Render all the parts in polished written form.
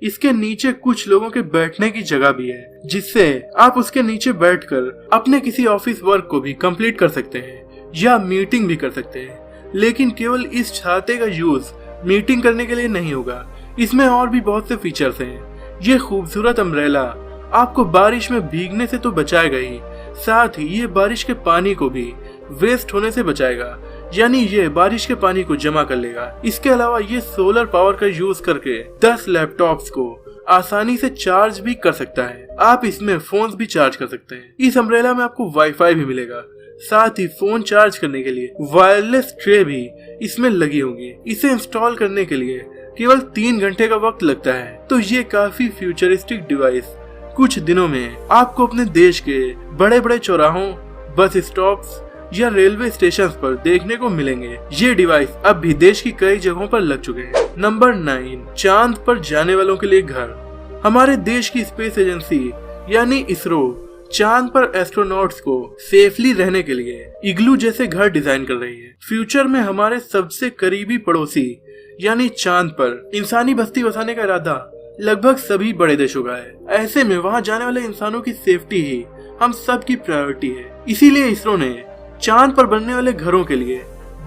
इसके नीचे कुछ लोगों के बैठने की जगह भी है, जिससे आप उसके नीचे बैठकर अपने किसी ऑफिस वर्क को भी कंप्लीट कर सकते हैं या मीटिंग भी कर सकते हैं। लेकिन केवल इस छाते का यूज मीटिंग करने के लिए नहीं होगा, इसमें और भी बहुत से फीचर्स हैं। ये खूबसूरत अम्ब्रेला आपको बारिश में भीगने से तो बचाएगा ही, साथ ही ये बारिश के पानी को भी वेस्ट होने से बचाएगा, यानी ये बारिश के पानी को जमा कर लेगा। इसके अलावा ये सोलर पावर का यूज करके 10 लैपटॉप्स को आसानी से चार्ज भी कर सकता है। आप इसमें फोन्स भी चार्ज कर सकते हैं। इस अम्ब्रेला में आपको वाईफाई भी मिलेगा, साथ ही फोन चार्ज करने के लिए वायरलेस ट्रे भी इसमें लगी होंगी। इसे इंस्टॉल करने के लिए केवल 3 घंटे का वक्त लगता है। तो ये काफी फ्यूचरिस्टिक डिवाइस कुछ दिनों में आपको अपने देश के बड़े बड़े चौराहों, बस स्टॉप्स या रेलवे स्टेशन पर देखने को मिलेंगे। ये डिवाइस अब भी देश की कई जगहों पर लग चुके हैं। नंबर 9, चांद पर जाने वालों के लिए घर। हमारे देश की स्पेस एजेंसी यानी इसरो चांद पर एस्ट्रोनॉट्स को सेफली रहने के लिए इग्लू जैसे घर डिजाइन कर रही है। फ्यूचर में हमारे सबसे करीबी पड़ोसी यानी चांद पर इंसानी बस्ती बसाने का इरादा लगभग सभी बड़े देशों का है। ऐसे में वहां जाने वाले इंसानों की सेफ्टी ही हम सब की प्रायोरिटी है। इसीलिए इसरो ने चांद पर बनने वाले घरों के लिए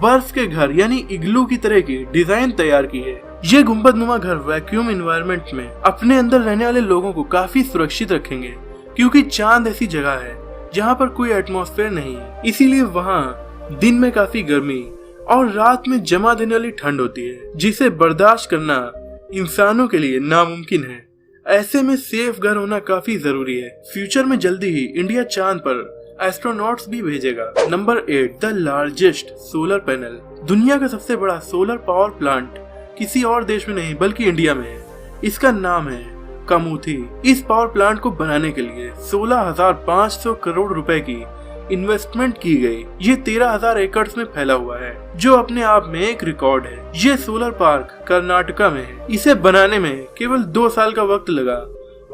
बर्फ के घर यानी इग्लू की तरह की डिजाइन तैयार की है। ये गुंबदनुमा घर वैक्यूम एनवायरनमेंट में अपने अंदर रहने वाले लोगों को काफी सुरक्षित रखेंगे, क्योंकि चांद ऐसी जगह है जहाँ पर कोई एटमॉस्फेयर नहीं है। इसीलिए वहाँ दिन में काफी गर्मी और रात में जमा देने वाली ठंड होती है, जिसे बर्दाश्त करना इंसानों के लिए नामुमकिन है। ऐसे में सेफ घर होना काफी जरूरी है। फ्यूचर में जल्दी ही इंडिया चांद पर एस्ट्रोनॉट्स भी भेजेगा। Number 8, the largest solar panel. दुनिया का सबसे बड़ा सोलर पावर प्लांट किसी और देश में नहीं बल्कि इंडिया में है। इसका नाम है कामुथी। इस पावर प्लांट को बनाने के लिए 16,500 करोड़ रुपए की इन्वेस्टमेंट की गई। ये 13,000 एकड़ में फैला हुआ है, जो अपने आप में एक रिकॉर्ड है। ये सोलर पार्क कर्नाटका में है। इसे बनाने में केवल 2 साल का वक्त लगा।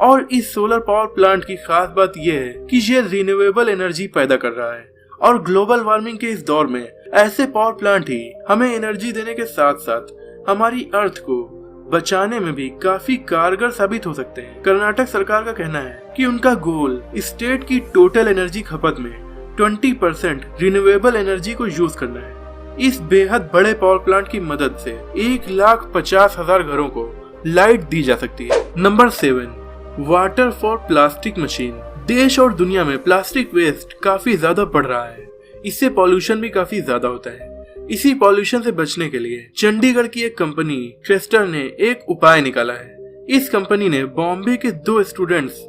और इस सोलर पावर प्लांट की खास बात यह है कि ये रिन्यूएबल एनर्जी पैदा कर रहा है, और ग्लोबल वार्मिंग के इस दौर में ऐसे पावर प्लांट ही हमें एनर्जी देने के साथ साथ हमारी अर्थ को बचाने में भी काफी कारगर साबित हो सकते हैं। कर्नाटक सरकार का कहना है कि उनका गोल स्टेट की टोटल एनर्जी खपत में 20% रिन्यूएबल एनर्जी को यूज करना है। इस बेहद बड़े पावर प्लांट की मदद से 1,50,000 घरों को लाइट दी जा सकती है। Number 7, water for plastic machine. देश और दुनिया में प्लास्टिक वेस्ट काफी ज्यादा बढ़ रहा है। इससे पॉल्यूशन भी काफी ज्यादा होता है। इसी पॉल्यूशन से बचने के लिए चंडीगढ़ की एक कंपनी क्रेस्टर ने एक उपाय निकाला है। इस कंपनी ने बॉम्बे के 2 स्टूडेंट्स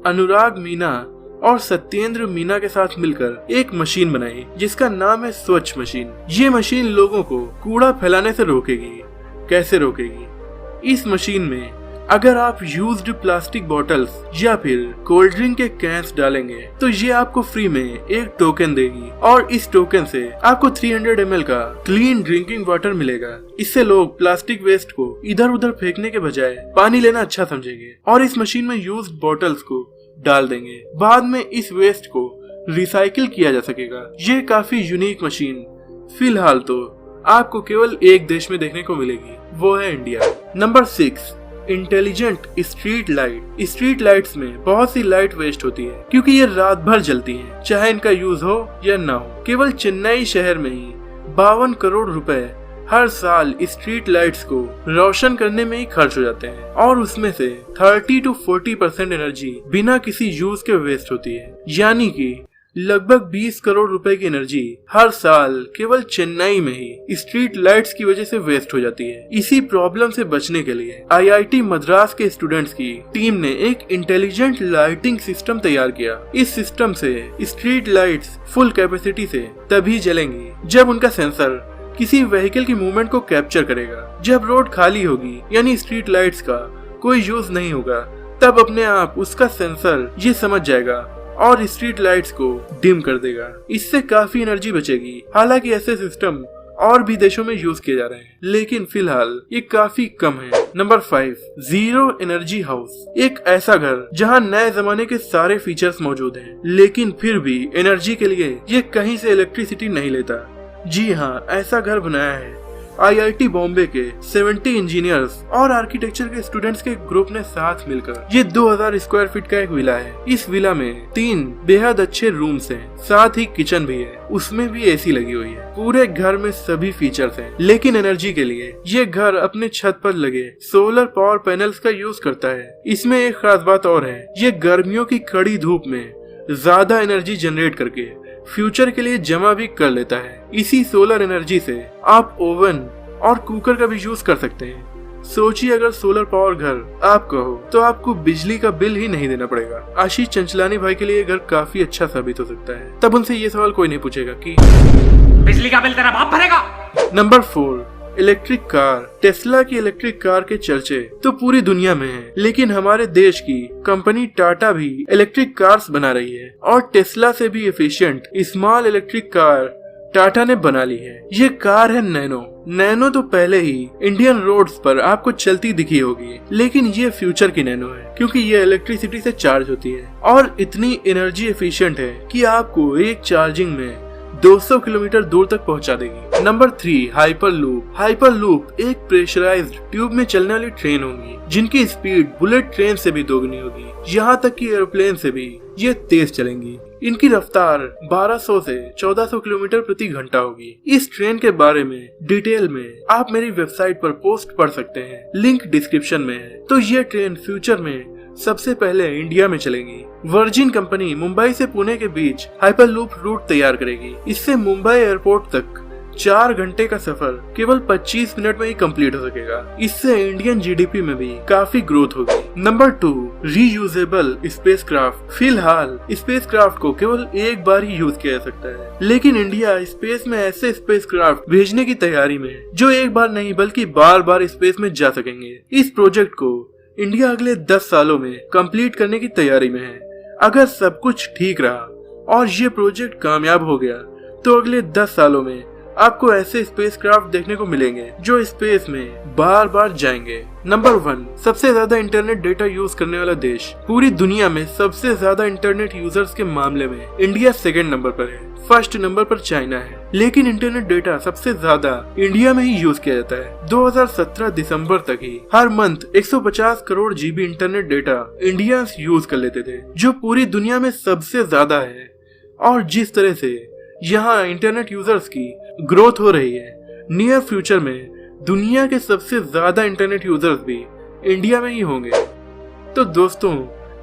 अनुराग मीना और सत्येंद्र मीना के साथ मिलकर एक मशीन बनाई, जिसका नाम है स्वच्छ मशीन। ये मशीन लोगों को कूड़ा फैलाने से रोकेगी। कैसे रोकेगी? इस मशीन में अगर आप यूज्ड प्लास्टिक बॉटल्स या फिर कोल्ड ड्रिंक के कैंस डालेंगे तो ये आपको फ्री में एक टोकन देगी, और इस टोकन से आपको 300 ml का क्लीन ड्रिंकिंग वाटर मिलेगा। इससे लोग प्लास्टिक वेस्ट को इधर उधर फेंकने के बजाय पानी लेना अच्छा समझेंगे और इस मशीन में यूज्ड बॉटल्स को डाल देंगे। बाद में इस वेस्ट को रिसाइकिल किया जा सकेगा। ये काफी यूनिक मशीन फिलहाल तो आपको केवल एक देश में देखने को मिलेगी, वो है India. Number 6, intelligent street light. Street lights में बहुत सी लाइट वेस्ट होती है, क्योंकि ये रात भर जलती हैं, चाहे इनका यूज हो या ना हो। केवल चेन्नई शहर में ही 52 करोड़ रुपए हर साल स्ट्रीट लाइट्स को रोशन करने में ही खर्च हो जाते हैं, और उसमें से 30 to 40% एनर्जी बिना किसी यूज के वेस्ट होती है। यानी कि लगभग 20 करोड़ रुपए की एनर्जी हर साल केवल चेन्नई में ही स्ट्रीट लाइट्स की वजह से वेस्ट हो जाती है। इसी प्रॉब्लम से बचने के लिए IIT मद्रास के स्टूडेंट्स की टीम ने एक इंटेलिजेंट लाइटिंग सिस्टम तैयार किया। इस सिस्टम से स्ट्रीट लाइट्स फुल कैपेसिटी से तभी जलेंगी जब उनका सेंसर किसी व्हीकल की मूवमेंट को कैप्चर करेगा। जब रोड खाली होगी यानी स्ट्रीट लाइट्स का कोई यूज नहीं होगा, तब अपने आप उसका सेंसर ये समझ जाएगा और स्ट्रीट लाइट्स को डिम कर देगा। इससे काफी एनर्जी बचेगी। हालांकि ऐसे सिस्टम और भी देशों में यूज किए जा रहे हैं, लेकिन फिलहाल ये काफी कम है। Number 5, zero energy house. एक ऐसा घर जहां नए जमाने के सारे फीचर्स मौजूद हैं, लेकिन फिर भी एनर्जी के लिए ये कहीं से इलेक्ट्रिसिटी नहीं लेता। जी हाँ, ऐसा घर बनाया है IIT बॉम्बे के 70 इंजीनियर्स और आर्किटेक्चर के स्टूडेंट्स के ग्रुप ने साथ मिलकर ये 2000 स्क्वायर फीट का एक विला है। इस विला में 3 बेहद अच्छे रूम्स हैं, साथ ही किचन भी है, उसमें भी AC लगी हुई है। पूरे घर में सभी फीचर्स हैं, लेकिन एनर्जी के लिए ये घर अपने छत पर लगे सोलर पावर पैनल्स का यूज करता है। इसमें एक खास बात और है, ये गर्मियों की कड़ी धूप में ज्यादा एनर्जी जनरेट करके फ्यूचर के लिए जमा भी कर लेता है। इसी सोलर एनर्जी से आप ओवन और कुकर का भी यूज कर सकते हैं। सोचिए अगर सोलर पावर घर आपका हो तो आपको बिजली का बिल ही नहीं देना पड़ेगा। आशीष चंचलानी भाई के लिए ये घर काफी अच्छा साबित हो सकता है। तब उनसे ये सवाल कोई नहीं पूछेगा कि बिजली का बिल तेरा बाप भरेगा। Number 4, electric car. टेस्ला की इलेक्ट्रिक कार के चर्चे तो पूरी दुनिया में हैं, लेकिन हमारे देश की कंपनी टाटा भी इलेक्ट्रिक कार्स बना रही है और टेस्ला से भी efficient small electric car Tata ने बना ली है। ये कार है नैनो। नैनो तो पहले ही इंडियन रोड्स पर आपको चलती दिखी होगी, लेकिन ये फ्यूचर की नैनो है, क्योंकि ये इलेक्ट्रिसिटी से चार्ज होती है और इतनी एनर्जी एफिशिएंट है कि आपको एक चार्जिंग में 200 किलोमीटर दूर तक पहुंचा देगी। Number 3, hyperloop. हाइपरलूप एक प्रेशराइज्ड ट्यूब में चलने वाली ट्रेन होगी, जिनकी स्पीड बुलेट ट्रेन से भी दोगुनी होगी, यहाँ तक कि एरोप्लेन से भी ये तेज चलेंगी। इनकी रफ्तार 1200 से 1400 किलोमीटर प्रति घंटा होगी। इस ट्रेन के बारे में डिटेल में आप मेरी वेबसाइट पर पोस्ट पढ़ सकते हैं, लिंक डिस्क्रिप्शन में है। तो ये ट्रेन फ्यूचर में सबसे पहले इंडिया में चलेगी। वर्जिन कंपनी मुंबई से पुणे के बीच हाइपरलूप रूट तैयार करेगी। इससे मुंबई एयरपोर्ट तक 4 घंटे का सफर केवल 25 मिनट में ही कंप्लीट हो सकेगा। इससे इंडियन जीडीपी में भी काफी ग्रोथ होगी। Number 2, reusable spacecraft. फिलहाल स्पेसक्राफ्ट को केवल एक बार ही यूज किया जा सकता है, लेकिन इंडिया स्पेस में ऐसे स्पेसक्राफ्ट भेजने की तैयारी में है जो एक बार नहीं बल्कि बार बार स्पेस में जा सकेंगे। इस प्रोजेक्ट को इंडिया अगले 10 सालों में कंप्लीट करने की तैयारी में है। अगर सब कुछ ठीक रहा और ये प्रोजेक्ट कामयाब हो गया तो अगले 10 सालों में आपको ऐसे स्पेसक्राफ्ट देखने को मिलेंगे जो स्पेस में बार बार जाएंगे। नंबर 1, सबसे ज्यादा इंटरनेट डेटा यूज करने वाला देश। पूरी दुनिया में सबसे ज्यादा इंटरनेट यूजर्स के मामले में इंडिया 2nd नंबर पर है, 1st नंबर पर चाइना है। लेकिन इंटरनेट डेटा सबसे ज्यादा इंडिया में ही यूज किया जाता है। 2017 दिसंबर तक ही हर month 150 crore GB internet data Indians use कर लेते थे, जो पूरी दुनिया में सबसे ज्यादा है। और जिस तरह से यहाँ इंटरनेट यूजर्स की ग्रोथ हो रही है, नियर फ्यूचर में दुनिया के सबसे ज्यादा इंटरनेट यूजर्स भी इंडिया में ही होंगे। तो दोस्तों,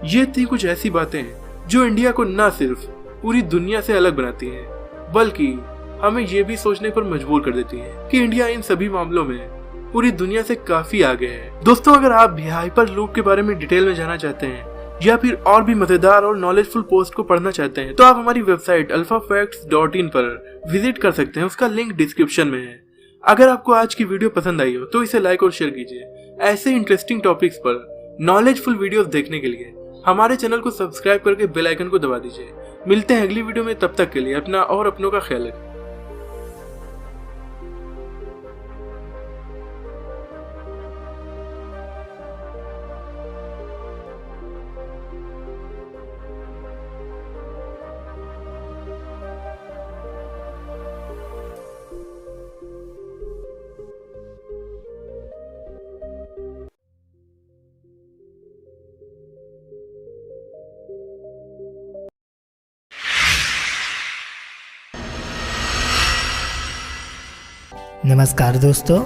ये थी कुछ ऐसी बातें जो इंडिया को न सिर्फ पूरी दुनिया से अलग बनाती हैं, बल्कि हमें ये भी सोचने पर मजबूर कर देती है कि इंडिया इन सभी मामलों में पूरी दुनिया से काफी आगे है। दोस्तों, अगर आप भी हाइपरलूप के बारे में डिटेल में जानना चाहते हैं या फिर और भी मजेदार और नॉलेजफुल पोस्ट को पढ़ना चाहते हैं, तो आप हमारी वेबसाइट alphafacts.in पर विजिट कर सकते हैं। उसका लिंक डिस्क्रिप्शन में है। अगर आपको आज की वीडियो पसंद आई हो तो इसे लाइक और शेयर कीजिए। ऐसे इंटरेस्टिंग टॉपिक्स पर नॉलेजफुल वीडियोस देखने के लिए हमारे चैनल को सब्सक्राइब करके बेल आइकन को दबा दीजिए। मिलते हैं अगली वीडियो में, तब तक के लिए अपना और अपनों का ख्याल रखें। नमस्कार दोस्तों,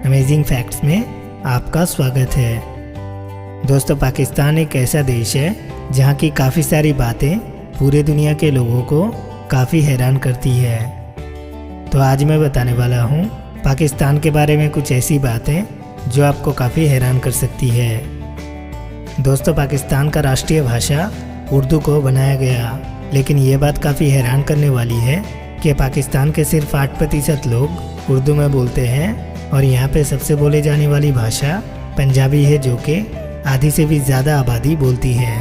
अमेजिंग फैक्ट्स में आपका स्वागत है। दोस्तों, पाकिस्तान एक ऐसा देश है जहाँ की काफ़ी सारी बातें पूरे दुनिया के लोगों को काफ़ी हैरान करती है। तो आज मैं बताने वाला हूँ पाकिस्तान के बारे में कुछ ऐसी बातें जो आपको काफ़ी हैरान कर सकती है। दोस्तों, पाकिस्तान का राष्ट्रीय भाषा उर्दू को बनाया गया, लेकिन ये बात काफ़ी हैरान करने वाली है कि पाकिस्तान के सिर्फ 8% लोग उर्दू में बोलते हैं और यहाँ पे सबसे बोले जाने वाली भाषा पंजाबी है, जो कि आधी से भी ज़्यादा आबादी बोलती है।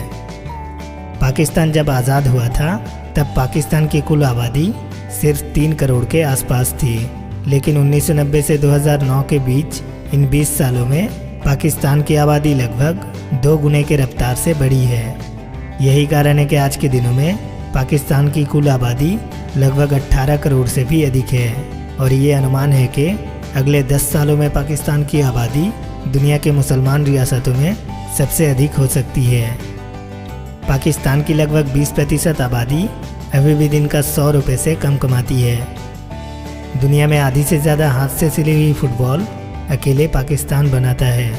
पाकिस्तान जब आज़ाद हुआ था तब पाकिस्तान की कुल आबादी सिर्फ 3 करोड़ के आसपास थी, लेकिन 1990 से 2009 के बीच इन 20 सालों में पाकिस्तान की आबादी लगभग 2 गुने के रफ्तार से बढ़ी है। यही कारण है कि आज के दिनों में पाकिस्तान की कुल आबादी लगभग 18 करोड़ से भी अधिक है और ये अनुमान है कि अगले 10 सालों में पाकिस्तान की आबादी दुनिया के मुसलमान रियासतों में सबसे अधिक हो सकती है। पाकिस्तान की लगभग 20% आबादी अभी भी दिन का 100 रुपये से कम कमाती है। दुनिया में आधी से ज़्यादा हाथ से सिली हुई फुटबॉल अकेले पाकिस्तान बनाता है।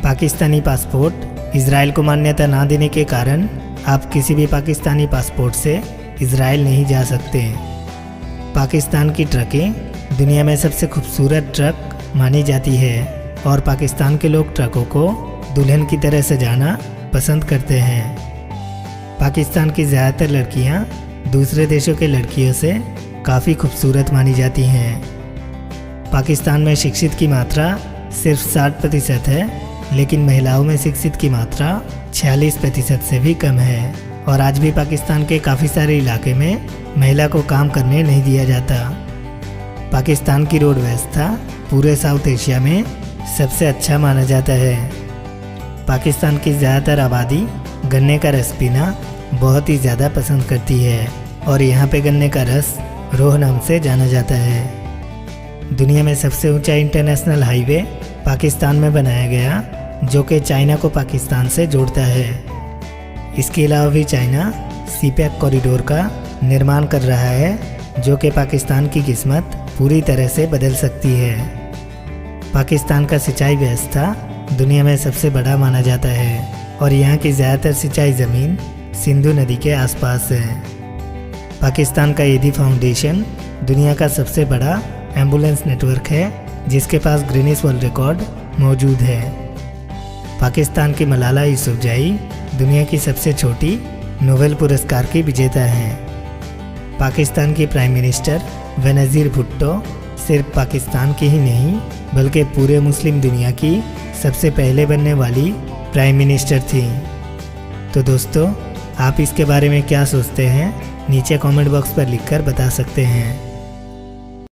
पाकिस्तानी पासपोर्ट इजराइल को मान्यता ना देने के कारण आप किसी भी पाकिस्तानी पासपोर्ट से इजराइल नहीं जा सकते। पाकिस्तान की ट्रकें दुनिया में सबसे खूबसूरत ट्रक मानी जाती है और पाकिस्तान के लोग ट्रकों को दुल्हन की तरह सजाना पसंद करते हैं। पाकिस्तान की ज़्यादातर लड़कियां दूसरे देशों के लड़कियों से काफ़ी खूबसूरत मानी जाती हैं। पाकिस्तान में शिक्षित की मात्रा सिर्फ 60% है, लेकिन महिलाओं में शिक्षित की मात्रा 46% से भी कम है और आज भी पाकिस्तान के काफ़ी सारे इलाके में महिला को काम करने नहीं दिया जाता। पाकिस्तान की रोड व्यवस्था पूरे साउथ एशिया में सबसे अच्छा माना जाता है। पाकिस्तान की ज़्यादातर आबादी गन्ने का रस पीना बहुत ही ज़्यादा पसंद करती है और यहाँ पे गन्ने का रस रोह नाम से जाना जाता है। दुनिया में सबसे ऊंचा इंटरनेशनल हाईवे पाकिस्तान में बनाया गया, जो कि चाइना को पाकिस्तान से जोड़ता है। इसके अलावा भी चाइना सीपैक कॉरिडोर का निर्माण कर रहा है, जो कि पाकिस्तान की किस्मत पूरी तरह से बदल सकती है। पाकिस्तान का सिंचाई व्यवस्था दुनिया में सबसे बड़ा माना जाता है और यहाँ की ज़्यादातर सिंचाई ज़मीन सिंधु नदी के आसपास है। पाकिस्तान का ईदी फाउंडेशन दुनिया का सबसे बड़ा एम्बुलेंस नेटवर्क है, जिसके पास गिनीज वर्ल्ड रिकॉर्ड मौजूद है। पाकिस्तान की मलाला यूसुफजई दुनिया की सबसे छोटी नोबेल पुरस्कार की विजेता हैं। पाकिस्तान की प्राइम मिनिस्टर बेनज़ीर भुट्टो सिर्फ पाकिस्तान की ही नहीं बल्कि पूरे मुस्लिम दुनिया की सबसे पहले बनने वाली प्राइम मिनिस्टर थी। तो दोस्तों, आप इसके बारे में क्या सोचते हैं नीचे कमेंट बॉक्स पर लिखकर बता सकते हैं।